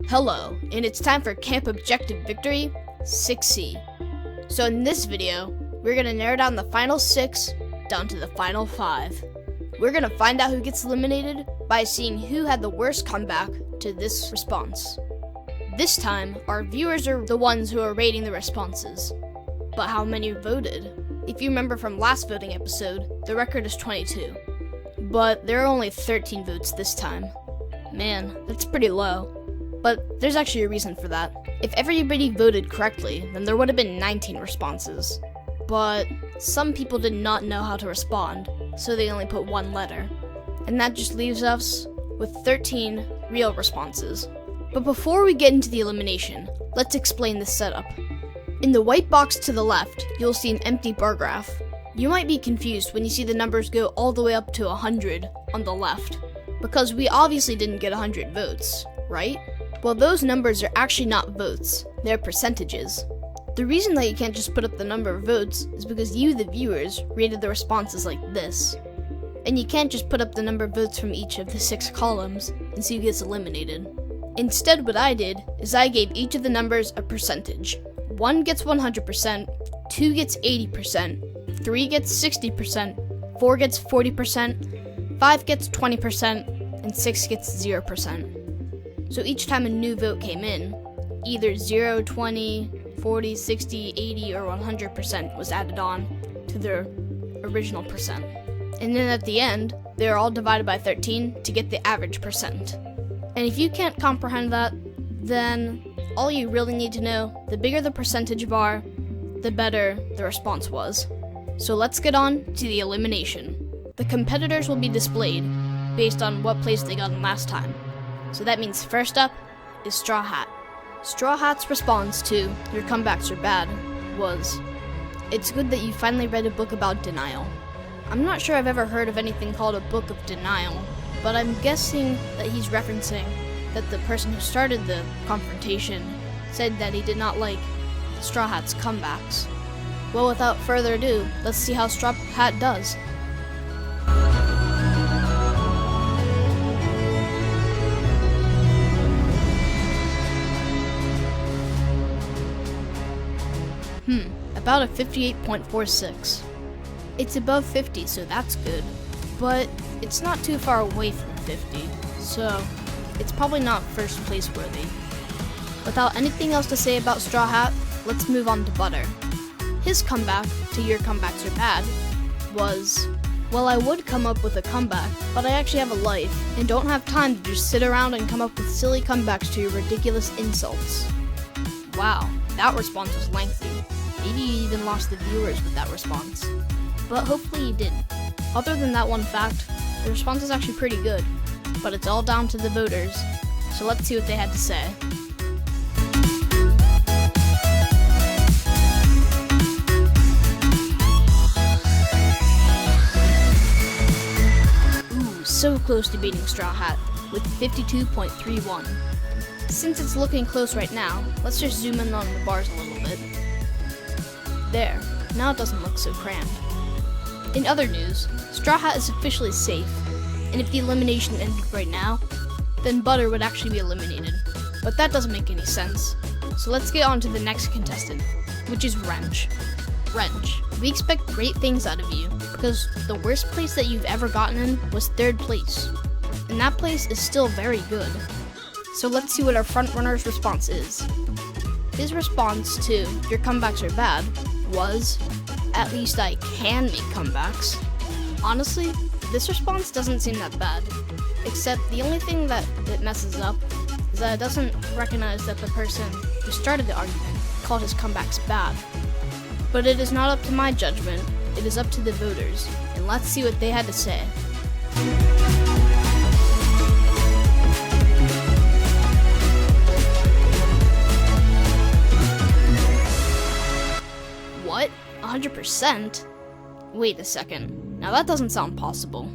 Hello, and it's time for Camp Objective Victory 6C. So in this video, we're going to narrow down the final 6 down to the final 5. We're going to find out who gets eliminated by seeing who had the worst comeback to this response. This time, our viewers are the ones who are rating the responses. But how many voted? If you remember from last voting episode, the record is 22. But there are only 13 votes this time. Man, that's pretty low. But there's actually a reason for that. If everybody voted correctly, then there would have been 19 responses. But some people did not know how to respond, so they only put one letter. And that just leaves us with 13 real responses. But before we get into the elimination, let's explain this setup. In the white box to the left, you'll see an empty bar graph. You might be confused when you see the numbers go all the way up to 100 on the left, because we obviously didn't get 100 votes, right? Well, those numbers are actually not votes, they're percentages. The reason that you can't just put up the number of votes is because you, the viewers, rated the responses like this. And you can't just put up the number of votes from each of the 6 columns and see who gets eliminated. Instead, what I did is I gave each of the numbers a percentage. 1 gets 100%, 2 gets 80%, 3 gets 60%, 4 gets 40%, 5 gets 20%, and 6 gets 0%. So each time a new vote came in, either 0, 20, 40, 60, 80, or 100% was added on to their original percent. And then at the end, they're all divided by 13 to get the average percent. And if you can't comprehend that, then all you really need to know, the bigger the percentage bar, the better the response was. So let's get on to the elimination. The competitors will be displayed based on what place they got in last time. So that means first up is Straw Hat. Straw Hat's response to "your comebacks are bad" was, "It's good that you finally read a book about denial." I'm not sure I've ever heard of anything called a book of denial, but I'm guessing that he's referencing that the person who started the confrontation said that he did not like Straw Hat's comebacks. Well, without further ado, let's see how Straw Hat does. About a 58.46. It's above 50, so that's good. But it's not too far away from 50, so it's probably not first place worthy. Without anything else to say about Straw Hat, let's move on to Butter. His comeback to "your comebacks are bad" was, "Well, I would come up with a comeback, but I actually have a life, and don't have time to just sit around and come up with silly comebacks to your ridiculous insults." Wow, that response was lengthy. Maybe you even lost the viewers with that response. But hopefully you didn't. Other than that one fact, the response is actually pretty good, but it's all down to the voters, so let's see what they had to say. Ooh, so close to beating Straw Hat, with 52.31. Since it's looking close right now, let's just zoom in on the bars a little bit. There, now it doesn't look so crammed. In other news, Straw Hat is officially safe, and if the elimination ended right now, then Butter would actually be eliminated. But that doesn't make any sense. So let's get on to the next contestant, which is Wrench. Wrench, we expect great things out of you, because the worst place that you've ever gotten in was 3rd place. And that place is still very good. So let's see what our frontrunner's response is. His response to "your comebacks are bad" was, "At least I can make comebacks." Honestly, this response doesn't seem that bad, except the only thing that it messes up is that it doesn't recognize that the person who started the argument called his comebacks bad. But it is not up to my judgment, it is up to the voters, and let's see what they had to say. What? 100%? Wait a second. Now that doesn't sound possible.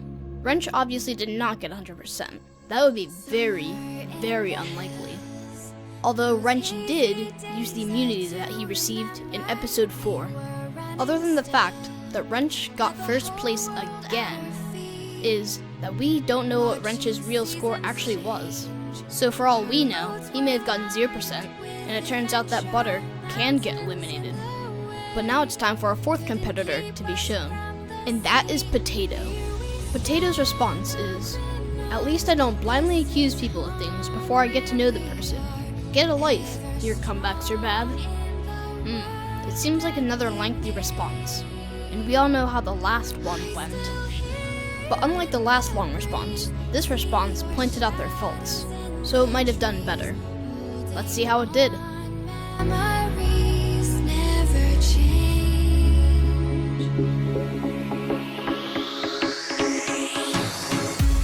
Wrench obviously did not get 100%. That would be very, very unlikely. Although Wrench did use the immunity that he received in episode 4. Other than the fact that Wrench got first place again, is that we don't know what Wrench's real score actually was. So for all we know, he may have gotten 0%, and it turns out that Butter can get eliminated. But now it's time for our fourth competitor to be shown, and that is Potato. Potato's response is, "At least I don't blindly accuse people of things before I get to know the person. Get a life, your comebacks are bad." It seems like another lengthy response, and we all know how the last one went. But unlike the last long response, this response pointed out their faults, so it might have done better. Let's see how it did.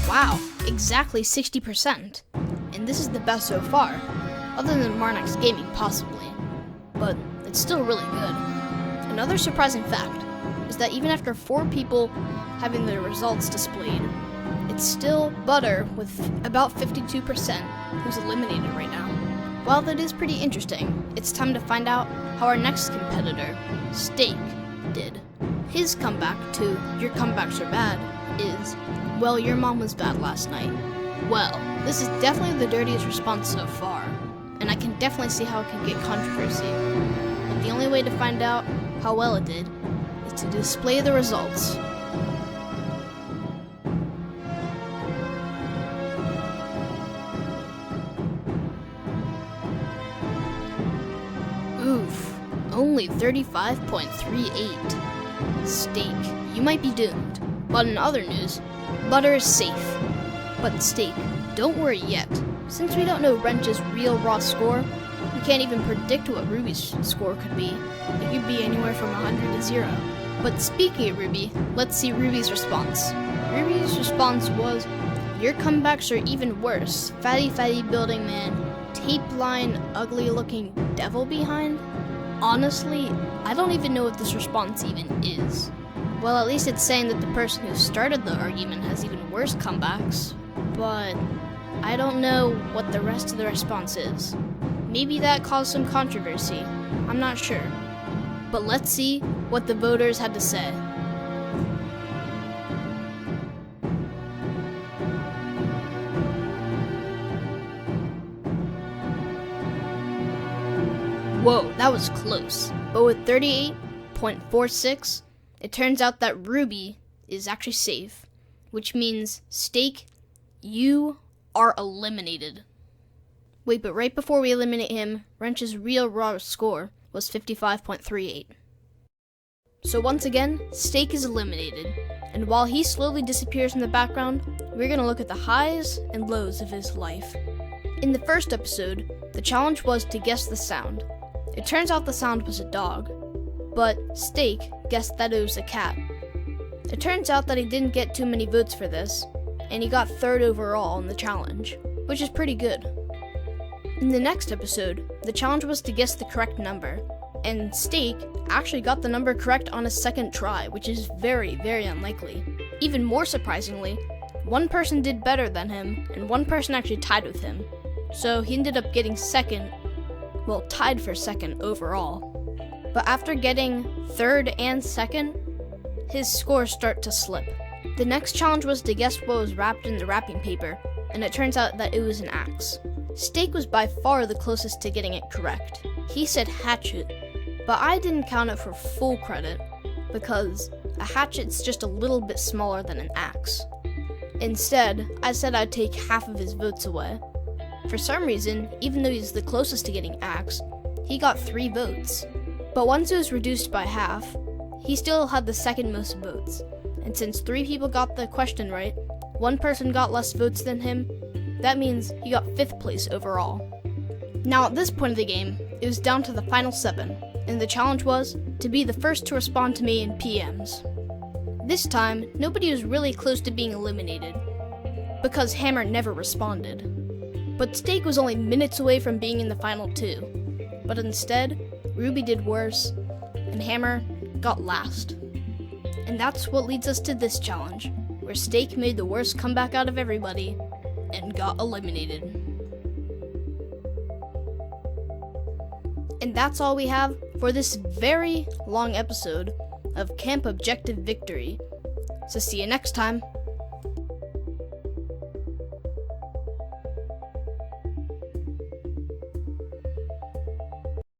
Wow, exactly 60%. And this is the best so far, other than Marnix Gaming possibly. But it's still really good. Another surprising fact is that even after 4 people having their results displayed, it's still Butter with about 52% who's eliminated right now. While that is pretty interesting, it's time to find out how our next competitor, Steak, did. His comeback to "your comebacks are bad" is, "Well, your mom was bad last night." Well, this is definitely the dirtiest response so far, and I can definitely see how it can get controversy. But the only way to find out how well it did is to display the results. Oof, only 35.38. Steak, you might be doomed. But in other news, Butter is safe. But Steak, don't worry yet. Since we don't know Wrench's real raw score, we can't even predict what Ruby's score could be. It could be anywhere from 100 to 0. But speaking of Ruby, let's see Ruby's response. Ruby's response was, "Your comebacks are even worse. Fatty building man, tape line, ugly looking devil behind." Honestly, I don't even know what this response even is. Well, at least it's saying that the person who started the argument has even worse comebacks, but I don't know what the rest of the response is. Maybe that caused some controversy. I'm not sure. But let's see what the voters had to say. Whoa, that was close. But with 38.46, it turns out that Ruby is actually safe, which means, Steak, you are eliminated. Wait, but right before we eliminate him, Wrench's real raw score was 55.38. So once again, Steak is eliminated, and while he slowly disappears in the background, we're going to look at the highs and lows of his life. In the first episode, the challenge was to guess the sound. It turns out the sound was a dog, but Steak guessed that it was a cat. It turns out that he didn't get too many votes for this, and he got 3rd overall in the challenge, which is pretty good. In the next episode, the challenge was to guess the correct number, and Steak actually got the number correct on his 2nd try, which is very unlikely. Even more surprisingly, one person did better than him, and one person actually tied with him. So he ended up getting 2nd, well, tied for 2nd overall. But after getting 3rd and 2nd, his scores start to slip. The next challenge was to guess what was wrapped in the wrapping paper, and it turns out that it was an axe. Steak was by far the closest to getting it correct. He said hatchet, but I didn't count it for full credit, because a hatchet's just a little bit smaller than an axe. Instead, I said I'd take half of his votes away. For some reason, even though he's the closest to getting axe, he got 3 votes. But once it was reduced by half, he still had the 2nd most votes. And since 3 people got the question right, 1 person got less votes than him, that means he got 5th place overall. Now at this point of the game, it was down to the final 7, and the challenge was to be the first to respond to me in PMs. This time, nobody was really close to being eliminated, because Hammer never responded. But Steak was only minutes away from being in the final 2, but instead, Ruby did worse, and Hammer got last. And that's what leads us to this challenge, where Steak made the worst comeback out of everybody, and got eliminated. And that's all we have for this very long episode of Camp Objective Victory. So see you next time.